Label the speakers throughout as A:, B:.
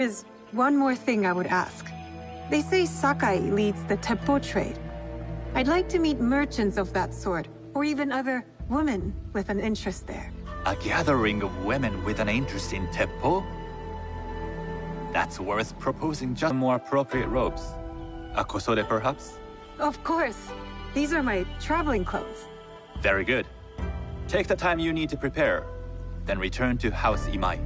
A: There's one more thing I would ask. They say Sakai leads the teppo trade. I'd like to meet merchants of that sort, or even other women with an interest there.
B: A gathering of women with an interest in teppo? That's worth proposing just more appropriate robes. A kosode, perhaps?
A: Of course. These are my traveling clothes.
B: Very good. Take the time you need to prepare, then return to House Imai.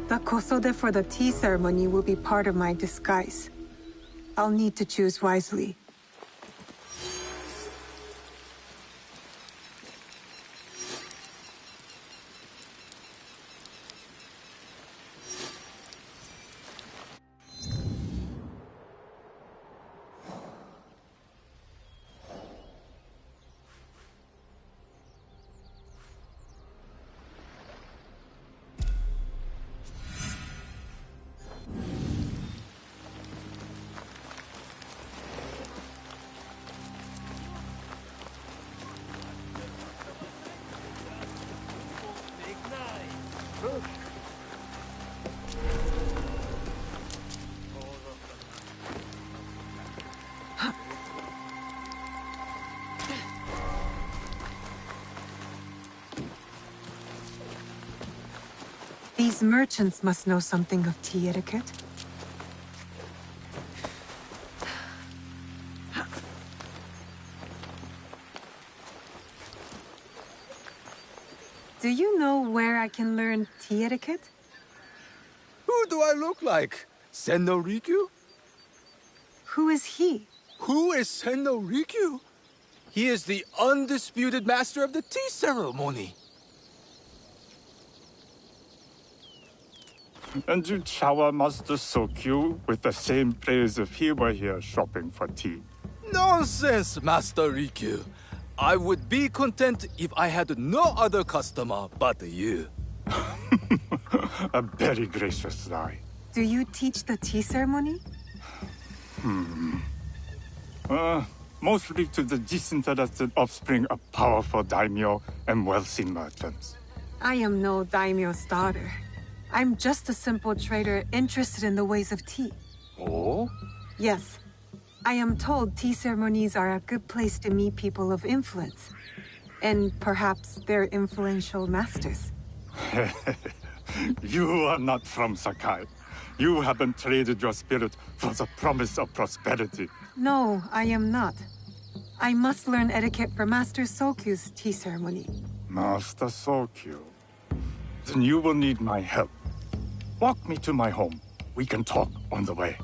A: The kosode for the tea ceremony will be part of my disguise. I'll need to choose wisely. These merchants must know something of tea etiquette. Do you know where I can learn tea etiquette?
C: Who do I look like? Senno Rikyu?
A: Who is he?
C: Who is Senno Rikyu? He is the undisputed master of the tea ceremony.
D: And you shower Master Sokyu with the same praise if he were here shopping for tea.
C: Nonsense, Master Rikyu. I would be content if I had no other customer but you.
D: A very gracious lie.
A: Do you teach the tea ceremony?
D: Mostly to the disinterested offspring of powerful daimyo and wealthy merchants.
A: I am no daimyo's daughter. I'm just a simple trader interested in the ways of tea.
D: Oh?
A: Yes. I am told tea ceremonies are a good place to meet people of influence. And perhaps their influential masters.
D: You are not from Sakai. You haven't traded your spirit for the promise of prosperity.
A: No, I am not. I must learn etiquette for Master Sokyu's tea ceremony.
D: Master Sokyu. Then you will need my help. Walk me to my home. We can talk on the way.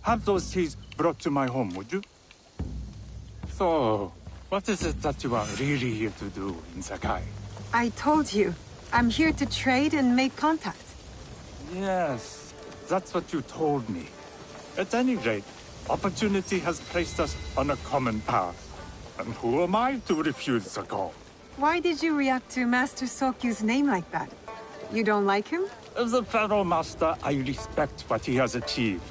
D: Have those teas brought to my home, would you? So, what is it that you are really here to do in Sakai?
A: I told you. I'm here to trade and make contacts.
D: Yes, that's what you told me. At any rate, opportunity has placed us on a common path. And who am I to refuse the call?
A: Why did you react to Master Sokyu's name like that? You don't like him?
D: As a Pharaoh Master, I respect what he has achieved.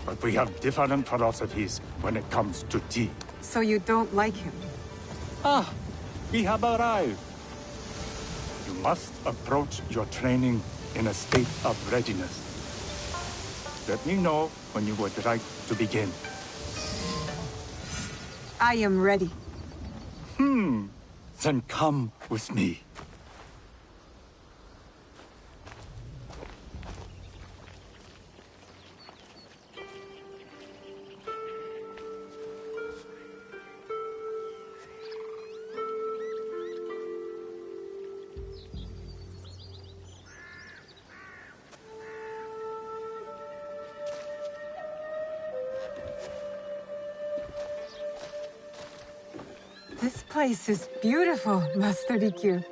D: But we have different philosophies when it comes to tea.
A: So you don't like him?
D: Ah, we have arrived. You must approach your training in a state of readiness. Let me know when you would like to begin.
A: I am ready.
D: Then come with me.
A: This place is beautiful, Master Rikyu.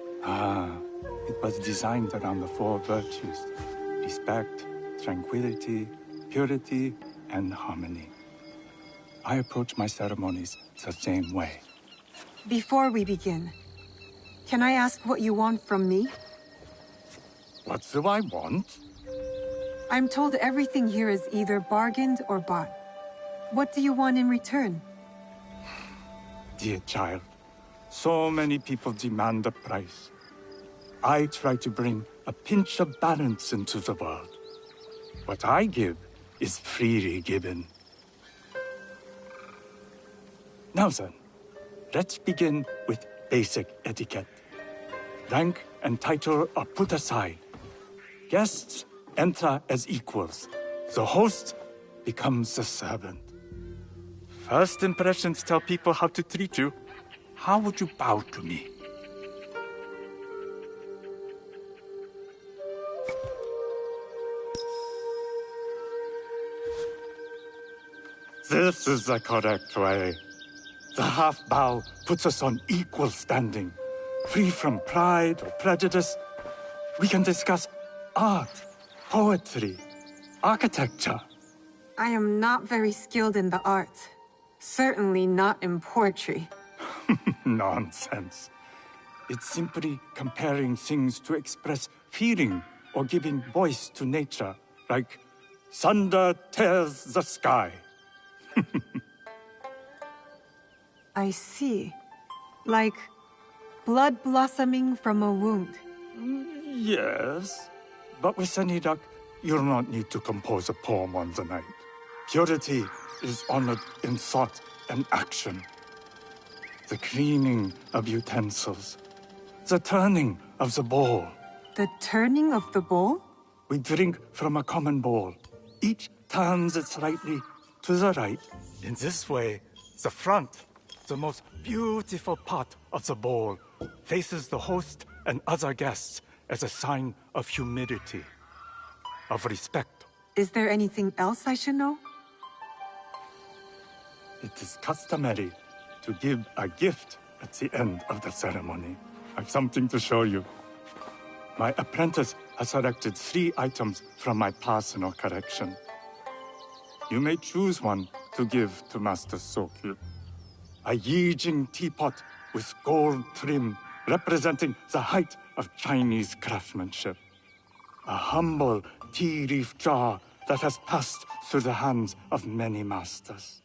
D: It was designed around the four virtues: respect, tranquility, purity, and harmony. I approach my ceremonies the same way.
A: Before we begin, can I ask what you want from me?
D: What do I want?
A: I'm told everything here is either bargained or bought. What do you want in return?
D: Dear child, So many people demand a price. I try to bring a pinch of balance into the world. What I give is freely given. Now then, let's begin with basic etiquette. Rank and title are put aside. Guests enter as equals. The host becomes the servant. First impressions tell people how to treat you. How would you bow to me? This is the correct way. The half bow puts us on equal standing, free from pride or prejudice. We can discuss art, poetry, architecture.
A: I am not very skilled in the arts. Certainly not in poetry.
D: Nonsense. It's simply comparing things to express feeling or giving voice to nature, like thunder tears the sky.
A: I see. Like blood blossoming from a wound.
D: Yes, but with any luck, you'll not need to compose a poem on the night. Purity is honored in thought and action. The cleaning of utensils, the turning of the bowl.
A: The turning of the bowl?
D: We drink from a common bowl. Each turns it slightly to the right. In this way, the front, the most beautiful part of the bowl, faces the host and other guests as a sign of humility, of respect.
A: Is there anything else I should know?
D: It is customary to give a gift at the end of the ceremony. I've something to show you. My apprentice has selected 3 items from my personal collection. You may choose one to give to Master Sokyu. A Yijing teapot with gold trim representing the height of Chinese craftsmanship. A humble tea leaf jar that has passed through the hands of many masters.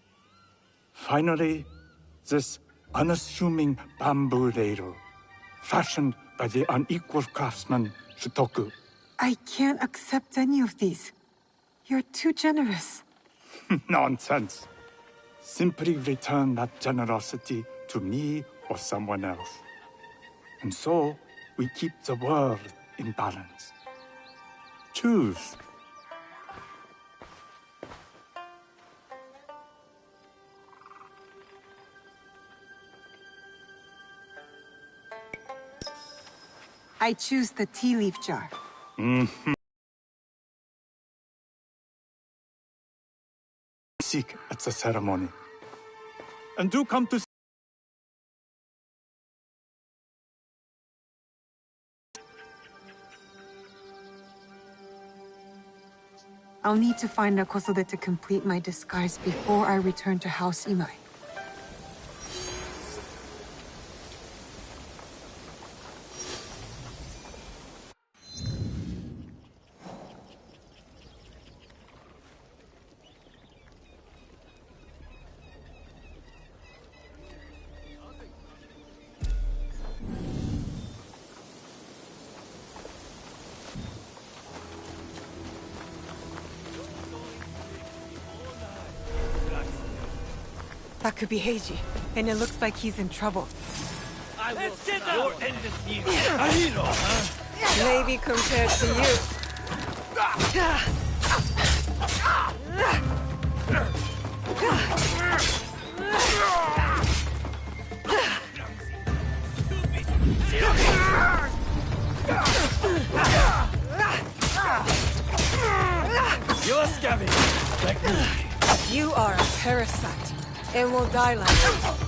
D: Finally, this unassuming bamboo ladle, fashioned by the unequal craftsman Shutoku.
A: I can't accept any of these. You're too generous.
D: Nonsense. Simply return that generosity to me or someone else. And so, we keep the world in balance. Choose.
A: I choose the tea leaf jar.
D: Seek at the ceremony. And do come to
A: I'll need to find a Kosode to complete my disguise before I return to House Imai. That could be Heiji, and it looks like he's in trouble.
E: Let's get your endless news.
A: Maybe compared to you.
E: You're a scavenger, like me.
A: You are a parasite, and will die like it.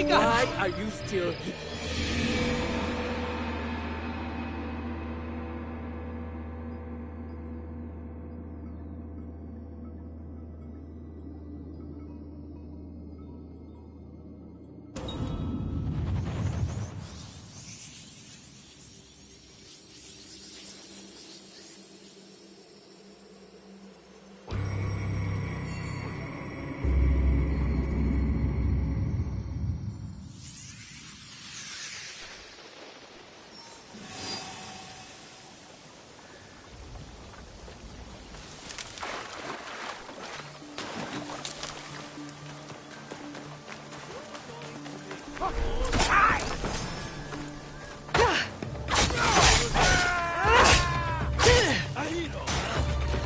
E: Why are you still here?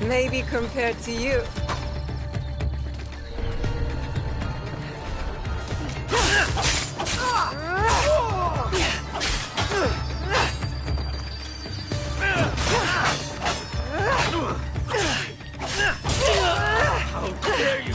A: Maybe compared to you.
E: How dare you!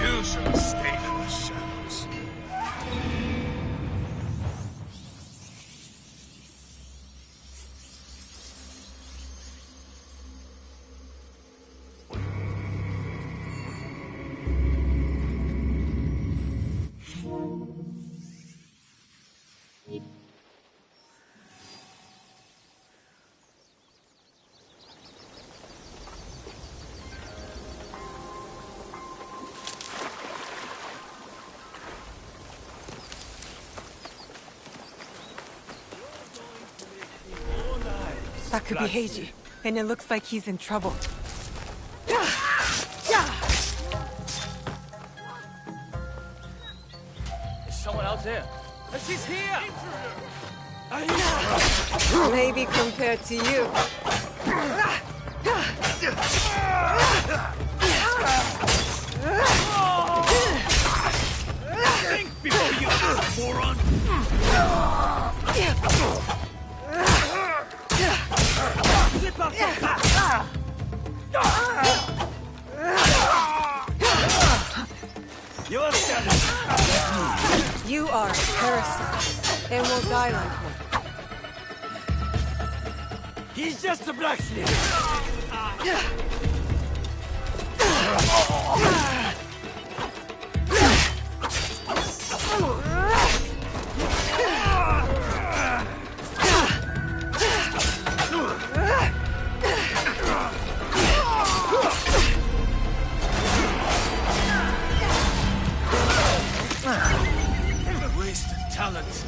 E: You should stay in the shadows.
A: That could be Heiji, and it looks like he's in trouble.
E: There's someone out there. She's here!
A: Maybe compared to you.
E: Think before you act, moron! Slip off your path! You're standing!
A: You are a parasite, and will die like one.
E: He's just a blacksmith! Wasted talent.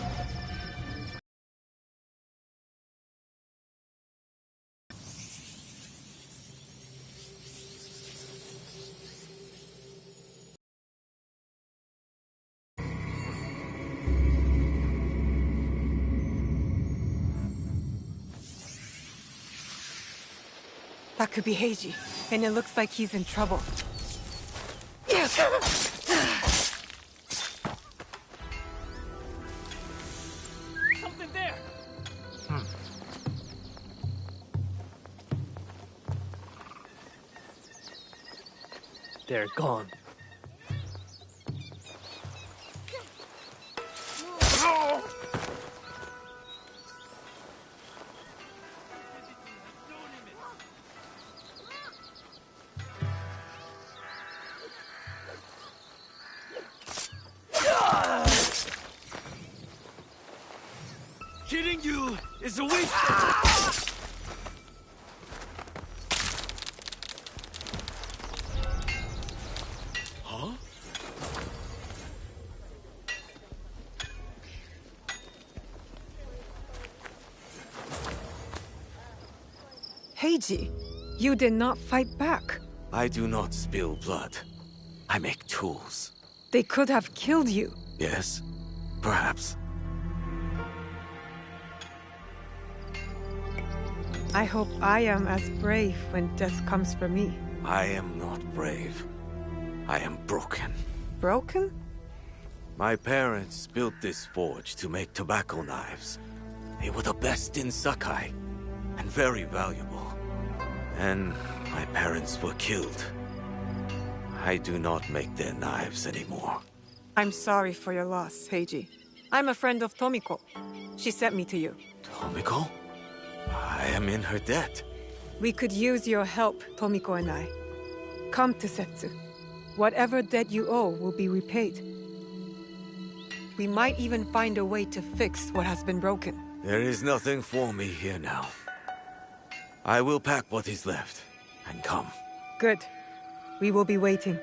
A: That could be Heiji, and it looks like he's in trouble.
E: Something there! They're gone. Killing you is a waste of... Huh?
A: Heiji, you did not fight back.
E: I do not spill blood. I I make tools.
A: They could have killed you.
E: Yes, perhaps.
A: I hope I am as brave when death comes for me.
E: I am not brave. I am broken.
A: Broken?
E: My parents built this forge to make tobacco knives. They were the best in Sakai, and very valuable. And my parents were killed. I do not make their knives anymore.
A: I'm sorry for your loss, Heiji. I'm a friend of Tomiko. She sent me to you.
E: Tomiko? I am in her debt.
A: We could use your help, Tomiko and I. Come to Setsu. Whatever debt you owe will be repaid. We might even find a way to fix what has been broken.
E: There is nothing for me here now. I will pack what is left and come.
A: Good. We will be waiting.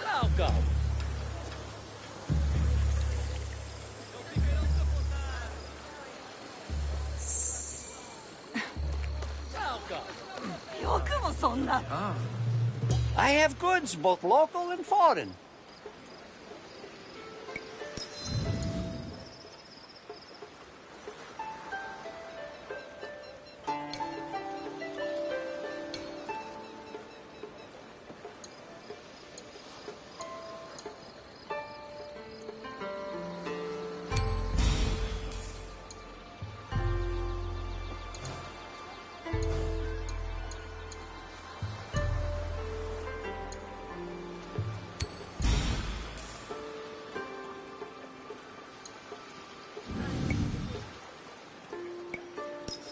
E: Welcome.
F: I have goods, both local and foreign.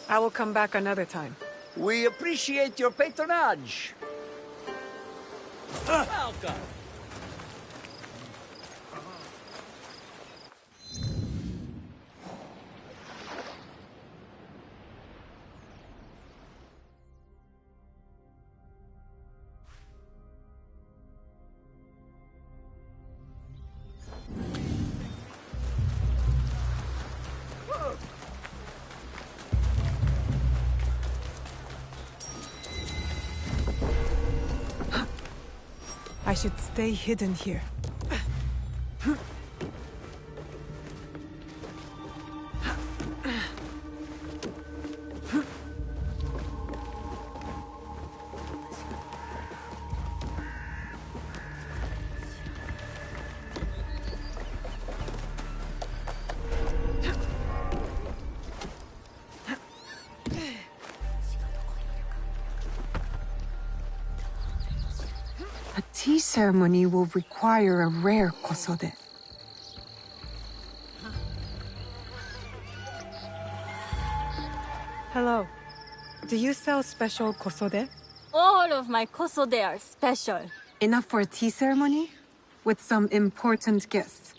A: I will come back another time.
F: We appreciate your patronage.
E: Welcome.
A: I should stay hidden here. A tea ceremony will require a rare kosode. Hello. Do you sell special kosode?
G: All of my kosode are special.
A: Enough for a tea ceremony? With some important guests.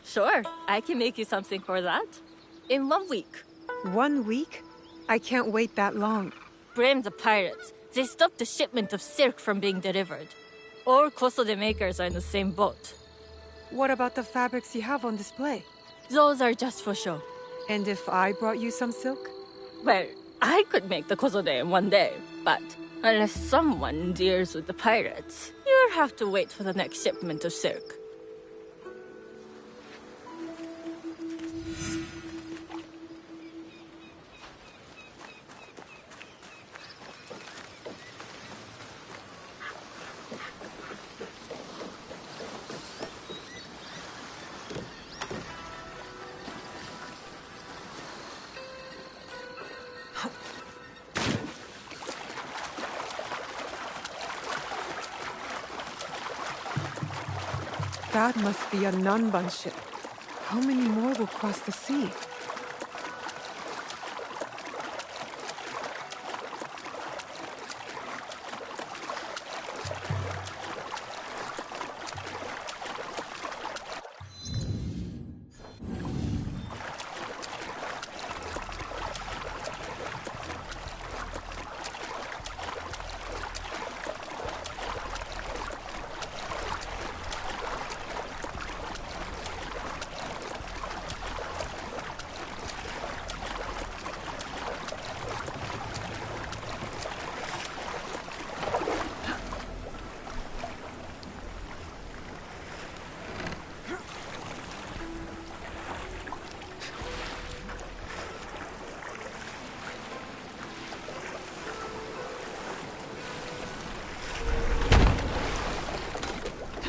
G: Sure, I can make you something for that. In 1 week.
A: 1 week? I can't wait that long.
G: Blame the pirates. They stopped the shipment of silk from being delivered. All kosode makers are in the same boat.
A: What about the fabrics you have on display?
G: Those are just for show.
A: And if I brought you some silk?
G: Well, I could make the kosode in 1 day, but unless someone deals with the pirates, you'll have to wait for the next shipment of silk.
A: That must be a Nanban ship. How many more will cross the sea?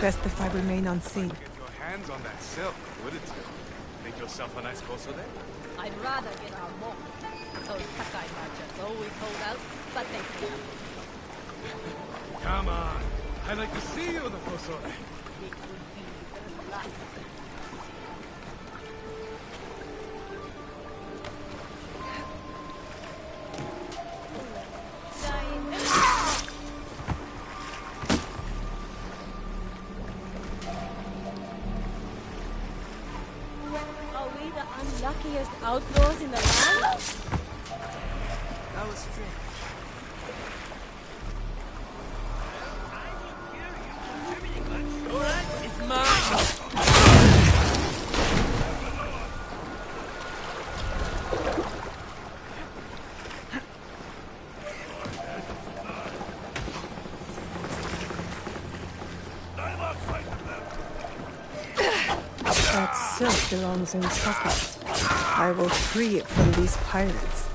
A: Best if I remain unseen.
H: Get your hands on that silk, wouldn't you? Make yourself a nice kosode?
G: I'd rather get our more. Those Sakai merchants always hold out, but they fail.
H: Come on. I'd like to see you, the kosode.
G: It would be the last. Are we the unluckiest outlaws in the land?
H: That was strange.
A: That silk belongs in Sakai. I will free it from these pirates.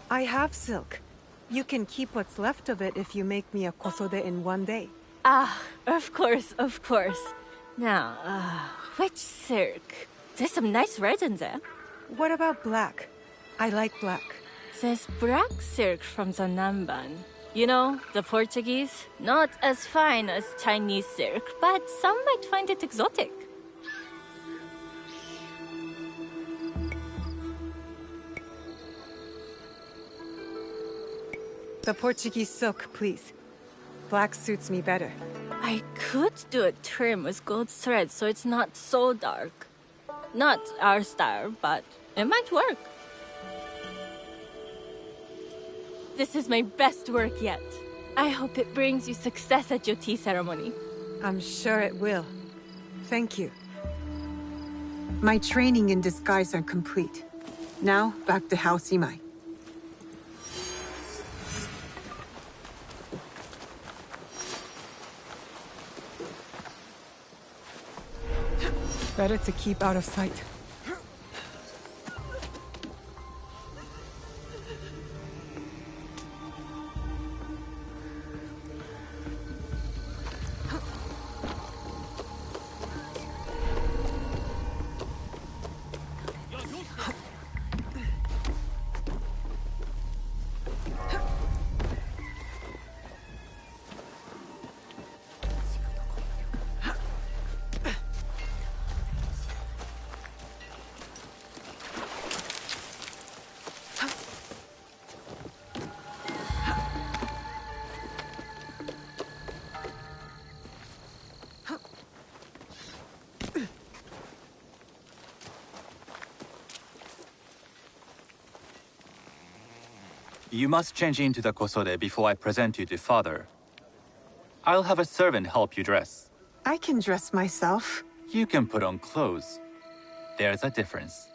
A: I have silk. You can keep what's left of it if you make me a kosode in one day.
G: Ah, of course, of course. Now, which silk? There's some nice red in there.
A: What about black? I like black.
G: There's black silk from the Nanban. You know, the Portuguese. Not as fine as Chinese silk, but some might find it exotic.
A: The Portuguese silk, please. Black suits me better.
G: I could do a trim with gold thread so it's not so dark. Not our style, but it might work. This is my best work yet. I hope it brings you success at your tea ceremony.
A: I'm sure it will. Thank you. My training in disguise are complete. Now, back to House Imai. Better to keep out of sight.
B: You must change into the kosode before I present you to father. I'll have a servant help you dress.
A: I can dress myself.
B: You can put on clothes. There's a difference.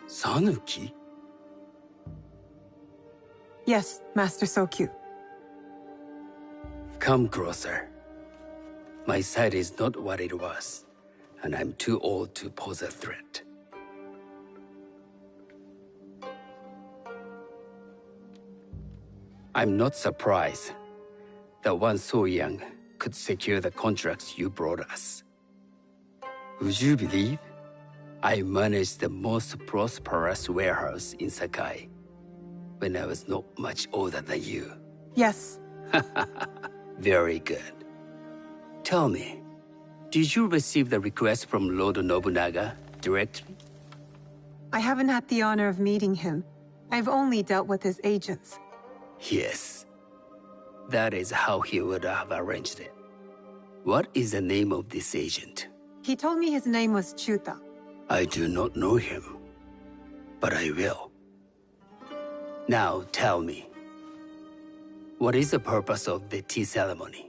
I: Sanuki?
A: Yes, Master Sokyu.
I: Come closer. My sight is not what it was, and I'm too old to pose a threat. I'm not surprised that one so young could secure the contracts you brought us. Would you believe I managed the most prosperous warehouse in Sakai when I was not much older than you?
A: Yes.
I: Very good. Tell me, did you receive the request from Lord Nobunaga directly?
A: I haven't had the honor of meeting him. I've only dealt with his agents.
I: Yes. That is how he would have arranged it. What is the name of this agent?
A: He told me his name was Chuta.
I: I do not know him, but I will. Now tell me, what is the purpose of the tea ceremony?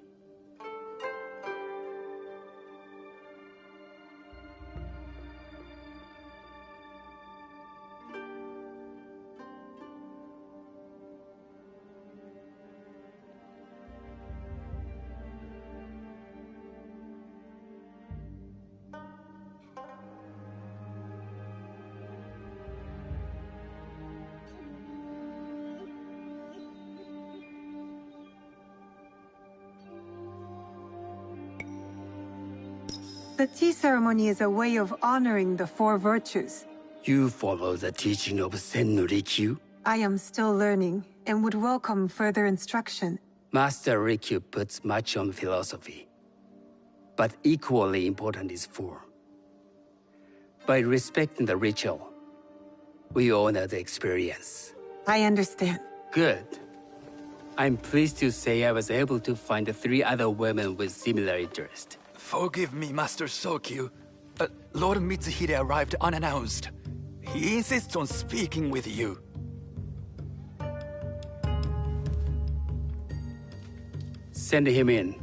A: The tea ceremony is a way of honoring the four virtues.
I: You follow the teaching of Sennu Rikyu?
A: I am still learning and would welcome further instruction.
I: Master Rikyu puts much on philosophy, but equally important is form. By respecting the ritual, we honor the experience.
A: I understand.
I: Good. I'm pleased to say I was able to find 3 other women with similar interest.
C: Forgive me, Master Sokyu, but Lord Mitsuhide arrived unannounced. He insists on speaking with you.
I: Send him in.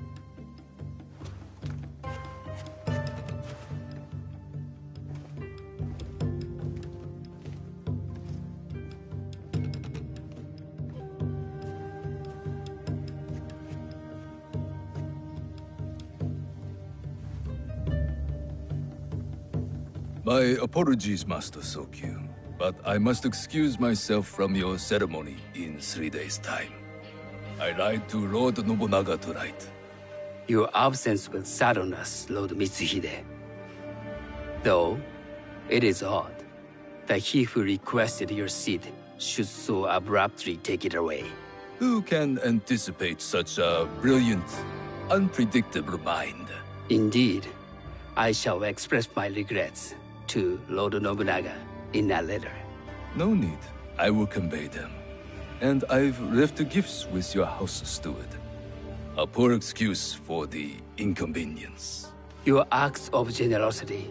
C: My apologies, Master Sokyu, but I must excuse myself from your ceremony in 3 days' time. I lied to Lord Nobunaga tonight.
I: Your absence will sadden us, Lord Mitsuhide. Though, it is odd that he who requested your seat should so abruptly take it away.
C: Who can anticipate such a brilliant, unpredictable mind?
I: Indeed, I shall express my regrets to Lord Nobunaga in a letter.
C: No need. I will convey them. And I've left the gifts with your house steward. A poor excuse for the inconvenience.
I: Your acts of generosity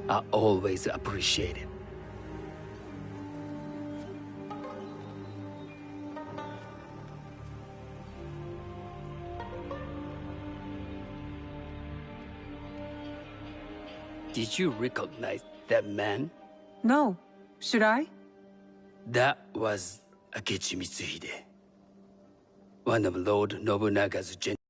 I: are always appreciated. Did you recognize that man?
A: No. Should I?
I: That was Akechi Mitsuhide, one of Lord Nobunaga's generals.